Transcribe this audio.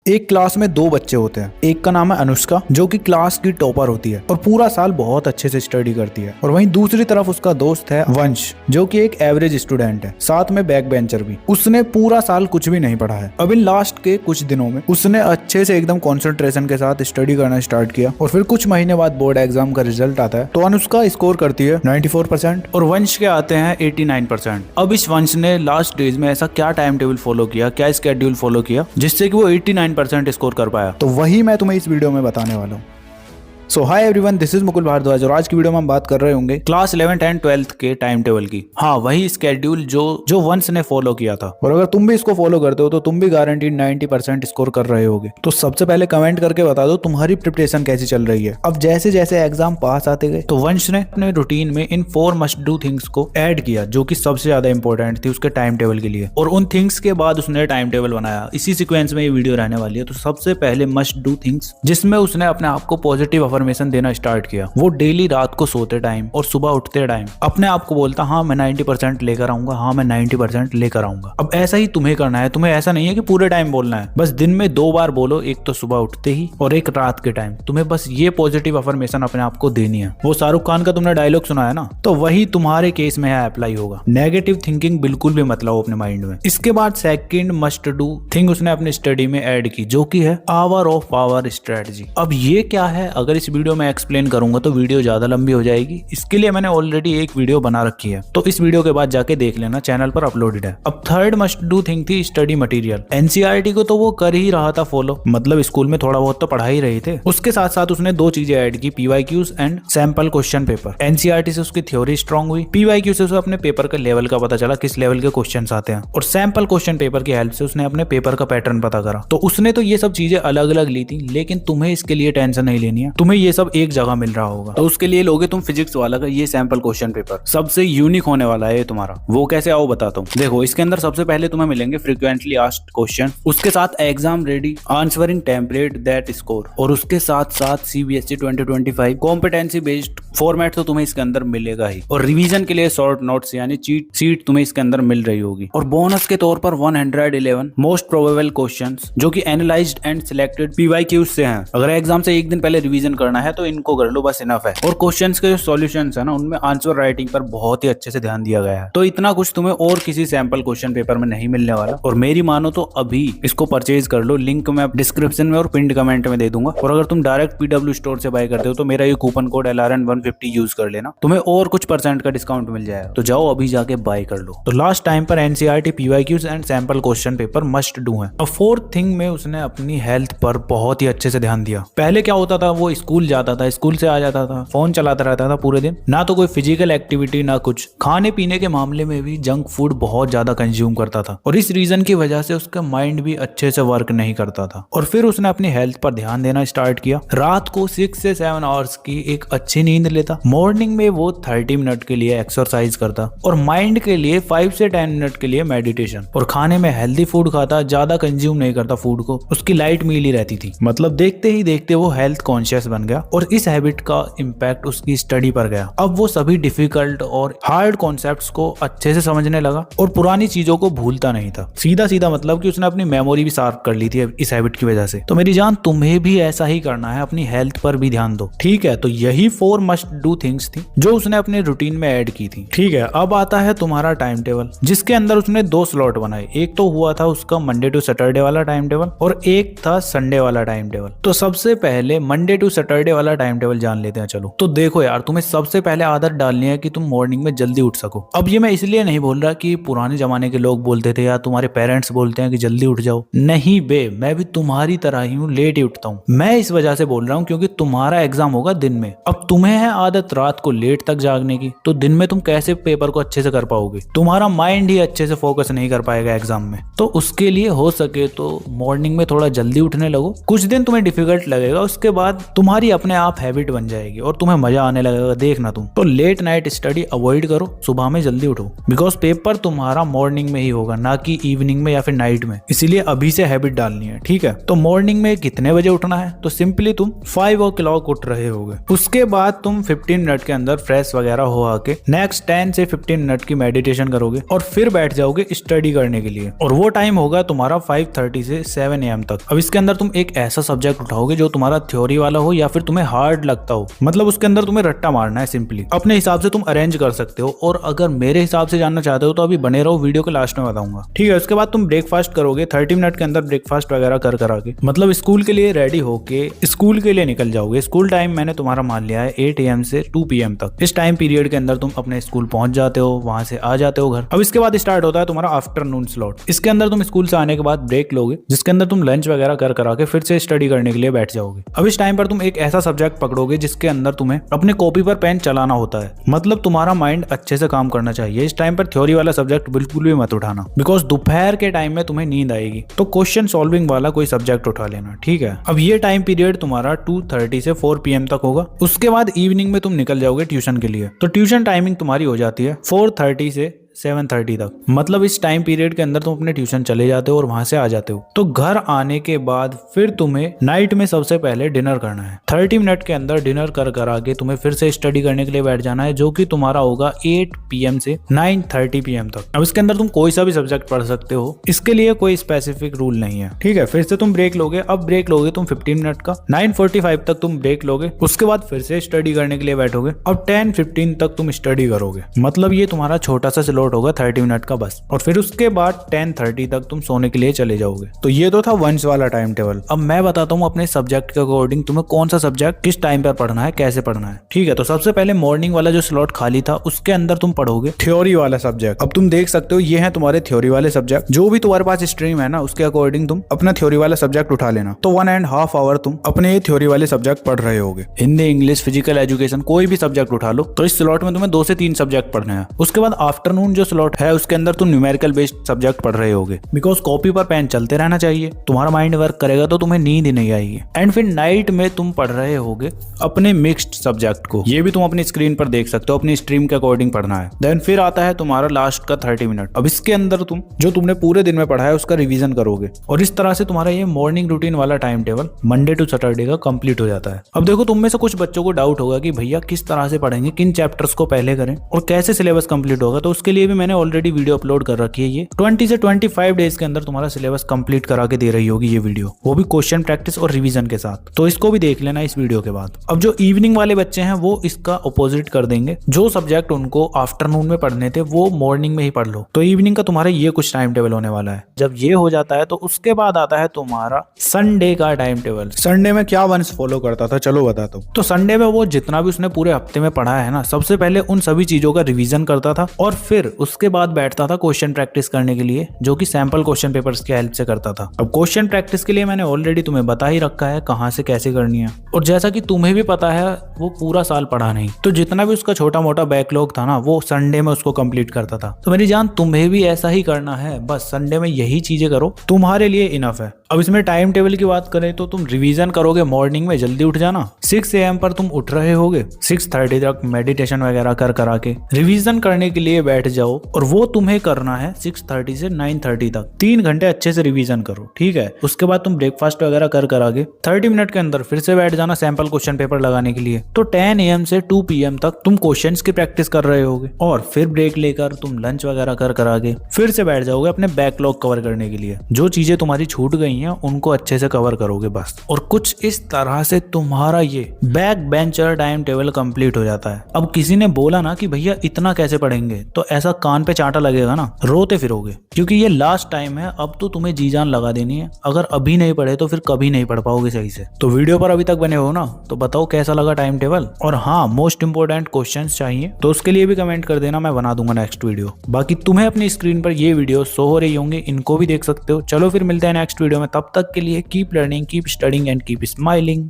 एक क्लास में दो बच्चे होते हैं। एक का नाम है अनुष्का जो कि क्लास की टॉपर होती है और पूरा साल बहुत अच्छे से स्टडी करती है, और वहीं दूसरी तरफ उसका दोस्त है वंश जो कि एक एवरेज स्टूडेंट है, साथ में बैक बेंचर भी। उसने पूरा साल कुछ भी नहीं पढ़ा है। अब इन लास्ट के कुछ दिनों में उसने अच्छे से एकदम कॉन्सेंट्रेशन के साथ स्टडी करना स्टार्ट किया, और फिर कुछ महीने बाद बोर्ड एग्जाम का रिजल्ट आता है तो अनुष्का स्कोर करती है 94% और वंश के आते हैं 89%। अब इस वंश ने लास्ट डेज में ऐसा क्या टाइम टेबल फॉलो किया, क्या स्केड्यूल फॉलो किया जिससे कि वो 89% स्कोर कर पाया, तो वही मैं तुम्हें इस वीडियो में बताने वाला हूँ। So hi everyone, this is Mukul Bhardwaj और आज की वीडियो में हम बात कर रहे होंगे क्लास 11th एंड 12th के टाइम टेबल की। हाँ, वही स्केड्यूल जो वंश ने फॉलो किया था, और अगर तुम भी इसको फॉलो करते हो तो तुम भी गारंटीड 90% स्कोर कर रहे होगे। तो सबसे पहले कमेंट करके बता दो तुम्हारी प्रिपरेशन कैसी चल रही है। अब जैसे जैसे एग्जाम पास आते गए तो वंश ने अपने रूटीन में इन 4 मस्ट डू थिंग्स को ऐड किया जो कि सबसे ज्यादा इंपॉर्टेंट थी उसके टाइम टेबल के लिए, और उन थिंग्स के बाद उसने टाइम टेबल बनाया। इसी सीक्वेंस में ये वीडियो रहने वाली है। तो सबसे पहले मस्ट डू थिंग्स जिसमें उसने अपने आप को पॉजिटिव अफर्मेशन देना स्टार्ट किया। वो डेली रात को सोते टाइम और सुबह उठते टाइम अपने आप को बोलता, हाँ मैं 90% लेकर आऊंगा, हाँ मैं 90% लेकर आऊंगा। अब ऐसा ही तुम्हें करना है। तुम्हें ऐसा नहीं है कि पूरे टाइम बोलना है, बस दिन में 2 बार बोलो, एक तो सुबह उठते ही और एक रात के टाइम। तुम्हें बस ये पॉजिटिव अफर्मेशन अपने आप को देनी है। वो शाहरुख खान का तुमने डायलॉग सुना है ना, तो वही तुम्हारे केस में अप्लाई होगा। नेगेटिव थिंकिंग बिल्कुल भी मत लाओ अपने माइंड में। इसके बाद सेकंड मस्ट डू थिंग उसने अपनी स्टडी में ऐड की जो कि है आवर ऑफ पावर स्ट्रेटजी। अब ये क्या है, अगर इस वीडियो में एक्सप्लेन करूंगा तो वीडियो ज्यादा लंबी हो जाएगी। इसके लिए मैंने ऑलरेडी एक वीडियो बना रखी है, तो इस वीडियो के बाद जाके देख लेना, चैनल पर अपलोडेड है। अब थर्ड मस्ट डू थिंग थी स्टडी मटेरियल। एनसीईआरटी को तो वो कर ही रहा था फॉलो, मतलब स्कूल में थोड़ा बहुत तो पढ़ा ही रहे थे। उसके साथ साथ उसने 2 चीजें ऐड की, PYQs and sample question paper. NCERT से उसकी थ्योरी स्ट्रांग हुई, पीवाईक्यू से उसे अपने पेपर का लेवल का पता चला, किस लेवल के क्वेश्चन आते हैं, और सैंपल क्वेश्चन पेपर की हेल्प से उसने अपने पेपर का पैटर्न पता करा। तो उसने तो ये सब चीजें अलग अलग ली थी, लेकिन तुम्हें इसके लिए टेंशन नहीं लेनी है। तुम्हें ये सब एक जगह मिल रहा होगा। तो उसके लिए लोगे तुम फिजिक्स वाला का ये सैंपल क्वेश्चन पेपर, सबसे यूनिक होने वाला है तुम्हारा। वो कैसे आओ बताता हूँ। देखो, इसके अंदर सबसे पहले तुम्हें मिलेंगे फ्रीक्वेंटली आस्क्ड क्वेश्चन, उसके साथ exam ready answering template that score, और उसके साथ साथ सीबीएसई 2025 कॉम्पिटेंसी बेस्ड फॉर्मेट तो तुम्हें इसके अंदर मिलेगा ही, और रिवीजन के लिए शॉर्ट नोट्स यानी चीट सीट तुम्हें इसके अंदर मिल रही होगी। और बोनस के तौर पर 111 मोस्ट प्रोबेबल क्वेश्चंस जो कि एनालाइज्ड एंड सिलेक्टेड पीवाईक्यूज से हैं। अगर एग्जाम से एक दिन पहले रिवीजन करना है तो इनको कर लो, बस इनफ है। और क्वेश्चंस के जो सॉल्यूशंस है ना, उनमें आंसर राइटिंग पर बहुत ही अच्छे से ध्यान दिया गया है। तो इतना कुछ तुम्हें और किसी सैंपल क्वेश्चन पेपर में नहीं मिलने वाला, और मेरी मानो तो अभी इसको परचेज कर लो। लिंक मैं डिस्क्रिप्शन में और पिंड कमेंट में दे दूंगा। और अगर तुम डायरेक्ट पीडब्ल्यू स्टोर से बाय करते हो तो मेरा ये कूपन कोड LRN150 यूज कर लेना, तुम्हें और कुछ % का डिस्काउंट मिल जाएगा। तो जाओ अभी जाके बाय कर लो। तो लास्ट टाइम पर NCERT PYQs and sample question paper must do है। अब फोर्थ थिंग में उसने अपनी हेल्थ पर बहुत ही अच्छे से ध्यान दिया। पहले क्या होता था, वो स्कूल जाता था, स्कूल से आ जाता था, फोन चलाता रहता था पूरे दिन, ना तो कोई फिजिकल एक्टिविटी ना कुछ। खाने पीने के मामले में भी जंक फूड बहुत ज्यादा कंज्यूम करता था, और इस रीजन की वजह से उसका माइंड भी अच्छे से वर्क नहीं करता था। और फिर उसने अपनी हेल्थ पर ध्यान देना स्टार्ट किया। रात को 6 से 7 आवर्स की एक अच्छी नींद लेता, मॉर्निंग में वो 30 मिनट के लिए एक्सरसाइज करता, और माइंड के लिए 5 से 10 मिनट के लिए मेडिटेशन, और खाने में हेल्दी फूड खाता, ज्यादा कंज्यूम नहीं करता फूड को, उसकी लाइट मील ही रहती थी। मतलब देखते ही देखते वो हेल्थ कॉन्शियस बन गया, और इस हैबिट का इम्पैक्ट उसकी स्टडी पर गया। अब वो सभी डिफिकल्ट और हार्ड कॉन्सेप्ट्स को अच्छे से समझने लगा, और पुरानी चीजों को भूलता नहीं था। सीधा सीधा मतलब कि उसने अपनी मेमोरी भी शार्प कर ली थी इस हैबिट की वजह से। तो मेरी जान, तुम्हें भी ऐसा ही करना है, अपनी हेल्थ पर भी ध्यान दो, ठीक है। तो यही 4 मस्ट डू थिंग्स थी जो उसने अपने रूटीन में ऐड की थी, ठीक है। अब आता है तुम्हारा टाइम टेबल, जिसके अंदर उसने 2 स्लॉट बनाए। एक तो हुआ था उसका मंडे टू सैटरडे वाला टाइम टेबल, और एक था संडे वाला टाइम टेबल। तो सबसे पहले मंडे टू सैटरडे वाला टाइम टेबल जान लेते हैं। चलो, तो देखो यार, तुम्हें सबसे पहले आदत डालनी है कि तुम मॉर्निंग में जल्दी उठ सको। अब ये मैं इसलिए नहीं बोल रहा कि पुराने जमाने के लोग बोलते थे या तुम्हारे पेरेंट्स बोलते हैं कि जल्दी उठ जाओ। नहीं बे, मैं भी तुम्हारी तरह ही हूँ, लेट ही उठता हूँ। मैं इस वजह से बोल रहा हूँ क्योंकि तुम्हारा एग्जाम होगा दिन में। अब तुम्हें है आदत रात को लेट तक जागने की, तो दिन में तुम कैसे पेपर को अच्छे से कर पाओगे? तुम्हारा माइंड ही अच्छे से फोकस नहीं कर पाएगा एग्जाम में। तो उसके लिए हो सके तो मॉर्निंग में थोड़ा जल्दी उठने लगो। कुछ दिन तुम्हें डिफिकल्ट लगेगा, उसके बाद तुम्हारा तुम्हारी अपने आप हैबिट बन जाएगी और तुम्हें मजा आने लगेगा। देखना तुम तो लेट नाइट स्टडी अवॉइड करो, सुबह में जल्दी उठो, बिकॉज पेपर तुम्हारा मॉर्निंग में ही होगा, ना कि इवनिंग में या फिर नाइट में। इसीलिए अभी से हैबिट डालनी है, ठीक है। तो मॉर्निंग में कितने बजे उठना है, तो सिंपली तुम 5 o'clock उठ रहे होगे। उसके बाद तुम 15 मिनट के अंदर फ्रेश वगैरह हो आके नेक्स्ट 10 से 15 मिनट की मेडिटेशन करोगे और फिर बैठ जाओगे स्टडी करने के लिए। और वो टाइम होगा तुम्हारा 5:30 से 7 AM तक। अब इसके अंदर तुम एक ऐसा सब्जेक्ट उठाओगे जो तुम्हारा थ्योरी वाला हो या फिर तुम्हें हार्ड लगता हो, मतलब उसके अंदर तुम्हें रट्टा मारना है। सिंपली अपने हिसाब से तुम अरेंज कर सकते हो। और अगर मेरे हिसाब से जानना चाहते हो तो अभी बने रहो, वीडियो के लास्ट में बताऊंगा, ठीक है। उसके बाद तुम ब्रेकफास्ट करोगे 30 मिनट के अंदर, ब्रेकफास्ट वगैरह कर के मतलब स्कूल के लिए रेडी होके स्कूल के लिए निकल जाओगे। स्कूल टाइम मैंने तुम्हारा मान लिया है 8 AM से 2 PM तक। इस टाइम पीरियड के अंदर तुम अपने स्कूल पहुंच जाते हो, वहां से आ जाते हो घर। अब इसके बाद स्टार्ट होता है तुम्हारा आफ्टरनून स्लॉट। इसके अंदर तुम स्कूल से आने के बाद ब्रेक लोगे, जिसके अंदर तुम लंच वगैरह कर के फिर से स्टडी करने के लिए बैठ जाओगे। अब इस टाइम पर तुम एक ऐसा सब्जेक्ट पकड़ोगे जिसके अंदर तुम्हें अपने कॉपी पर पेन चलाना होता है, मतलब तुम्हारा माइंड अच्छे से काम करना चाहिए। इस टाइम पर थ्योरी वाला सब्जेक्ट बिल्कुल भी मत उठाना, बिकॉज दोपहर के टाइम में तुम्हें नींद आएगी। तो क्वेश्चन सॉल्विंग वाला कोई सब्जेक्ट उठा लेना, ठीक है। अब ये टाइम पीरियड तुम्हारा 2:30 से 4 PM तक होगा। उसके बाद इवनिंग में तुम निकल जाओगे ट्यूशन के लिए। तो ट्यूशन टाइमिंग तुम्हारी हो जाती है 4:30 से 7:30 तक, मतलब इस टाइम पीरियड के अंदर तुम अपने ट्यूशन चले जाते हो और वहां से आ जाते हो। तो घर आने के बाद फिर तुम्हें नाइट में सबसे पहले डिनर करना है। 30 मिनट के अंदर डिनर कर आगे तुम्हें फिर से स्टडी करने के लिए बैठ जाना है, जो कि तुम्हारा होगा 8 PM से 9:30 PM तक। अब इसके अंदर तुम कोई सा भी सब्जेक्ट पढ़ सकते हो, इसके लिए कोई स्पेसिफिक रूल नहीं है, ठीक है। फिर से तुम ब्रेक लोगे। अब ब्रेक लोगे तुम 15 मिनट का, 9:45 तक तुम ब्रेक लोगे। उसके बाद फिर से स्टडी करने के लिए बैठोगे। अब 10:15 तक तुम स्टडी करोगे, मतलब ये तुम्हारा छोटा सा स्लॉट होगा 30 मिनट का बस। और फिर उसके बाद 10:30 तक तुम सोने के लिए चले जाओगे। तो ये तो था वंश वाला टाइम टेबल। अब मैं बताता हूँ अपने सब्जेक्ट के अकॉर्डिंग तुम्हें कौन सा सब्जेक्ट किस टाइम पर पढ़ना है, कैसे पढ़ना है, ठीक है। तो सबसे पहले मॉर्निंग वाला जो स्लॉट खाली था उसके अंदर तुम पढ़ोगे थ्योरी वाला सब्जेक्ट। अब तुम देख सकते हो ये है तुम्हारे थ्योरी वाले सब्जेक्ट। जो भी तुम्हारे पास स्ट्रीम है ना, उसके अकॉर्डिंग तुम अपना थ्योरी वाला सब्जेक्ट उठा लेना। तो 1.5 आवर तुम अपने ये थ्योरी वाले सब्जेक्ट पढ़ रहे होगे। हिंदी, इंग्लिश, फिजिकल एजुकेशन, कोई भी सब्जेक्ट उठा लो। तो इस स्लॉट में तुम्हें 2 से 3 सब्जेक्ट पढ़ने हैं। उसके बाद आफ्टरनून जो स्लॉट है उसके अंदर तुम न्यूमेरिकल बेस्ड सब्जेक्ट पढ़ रहे होगे, बिकॉज कॉपी पर पेन चलते रहना चाहिए। तुम्हारा माइंड वर्क करेगा तो तुम्हें नींद ही नहीं आएगी। एंड फिर नाइट में तुम पढ़ रहे होगे अपने मिक्स्ड सब्जेक्ट को। ये भी तुम अपनी स्क्रीन पर देख सकते हो, अपनी स्ट्रीम के अकॉर्डिंग पढ़ना है। देन फिर आता है तुम्हारा लास्ट का 30 मिनट। अब इसके अंदर तुम जो तुमने पूरे दिन में पढ़ा है उसका रिवीजन करोगे। और इस तरह से तुम्हारा ये मॉर्निंग रूटीन वाला time table Monday to Saturday का कंप्लीट हो जाता है। अब देखो, तुम में से कुछ बच्चों को डाउट होगा कि भैया किस तरह से पढ़ेंगे, किन चैप्टर्स को पहले करें और कैसे सिलेबस कंप्लीट होगा। तो उसके लिए भी मैंने ऑलरेडी वीडियो अपलोड कर रखी है। ये 20 से 25 डेज के अंदर तुम्हारा सिलेबस कंप्लीट करा के दे रही होगी ये वीडियो, वो भी क्वेश्चन प्रैक्टिस और रिवीजन के साथ। तो इसको भी देख लेना इस वीडियो के बाद। अब जो इवनिंग वाले बच्चे हैं वो इसका अपोजिट कर देंगे। जो सब्जेक्ट उनको आफ्टरनून में पढ़ने थे वो मॉर्निंग में ही पढ़ लो। तो इवनिंग का तुम्हारा ये कुछ टाइम टेबल होने वाला है। जब ये हो जाता है तो उसके बाद आता है तुम्हारा संडे का टाइम टेबल। संडे में क्या वंश फॉलो करता था, चलो बताता हूँ। तो संडे में वो जितना भी उसने पूरे हफ्ते में पढ़ा है ना, सबसे पहले उन सभी चीजों का रिवीजन करता था और फिर उसके बाद बैठता था क्वेश्चन प्रैक्टिस करने के लिए, जो कि सैंपल क्वेश्चन पेपर्स की हेल्प से करता था। अब क्वेश्चन प्रैक्टिस के लिए मैंने ऑलरेडी तुम्हें बता ही रखा है कहाँ से कैसे करनी है। और जैसा कि तुम्हें भी पता है वो पूरा साल पढ़ा नहीं, तो जितना भी उसका छोटा मोटा बैकलॉग था ना वो संडे में उसको कंप्लीट करता था। तो मेरी जान, तुम्हें भी ऐसा ही करना है। बस संडे में यही चीजें करो, तुम्हारे लिए इनफ है। अब इसमें टाइम टेबल की बात करें तो तुम रिवीजन करोगे मॉर्निंग में, जल्दी उठ जाना। 6 AM पर तुम उठ रहे होगे, 6:30 तक मेडिटेशन वगैरह करा के रिवीजन करने के लिए बैठ जाओ। और वो तुम्हें करना है 6:30 से 9:30 तक। 3 घंटे अच्छे से रिवीजन करो, ठीक है। उसके बाद तुम ब्रेकफास्ट वगैरह करा के 30 मिनट के अंदर फिर से बैठ जाना सैंपल क्वेश्चन पेपर लगाने के लिए। तो 10 AM से 2 PM तक तुम क्वेश्चंस की प्रैक्टिस कर रहे होगे। और फिर ब्रेक लेकर तुम लंच वगैरह करा के फिर से बैठ जाओगे अपने बैकलॉग कवर करने के लिए। जो चीजें तुम्हारी छूट गई हैं उनको अच्छे से कवर करोगे बस। और कुछ इस तरह से तुम्हारा ये back bencher time table complete हो जाता है। अब किसी ने बोला ना कि भैया इतना कैसे पढ़ेंगे, तो ऐसा कान पे चांटा लगेगा ना, रोते फिरोगे, क्योंकि ये लास्ट टाइम है। अब तो तुम्हें जी जान लगा देनी है। अगर अभी नहीं पढ़े तो फिर कभी नहीं पढ़ पाओगे सही से। तो वीडियो पर अभी तक बने हो ना, तो बताओ कैसा लगा टाइम टेबल। और हाँ, मोस्ट इंपोर्टेंट क्वेश्चंस चाहिए तो उसके लिए भी कमेंट कर देना, मैं बना दूंगा नेक्स्ट वीडियो। बाकी तुम्हें अपनी स्क्रीन पर ये वीडियो शो हो रही होंगे, इनको भी देख सकते हो। चलो फिर मिलते हैं नेक्स्ट वीडियो में, तब तक के लिए keep learning, keep studying and keep smiling.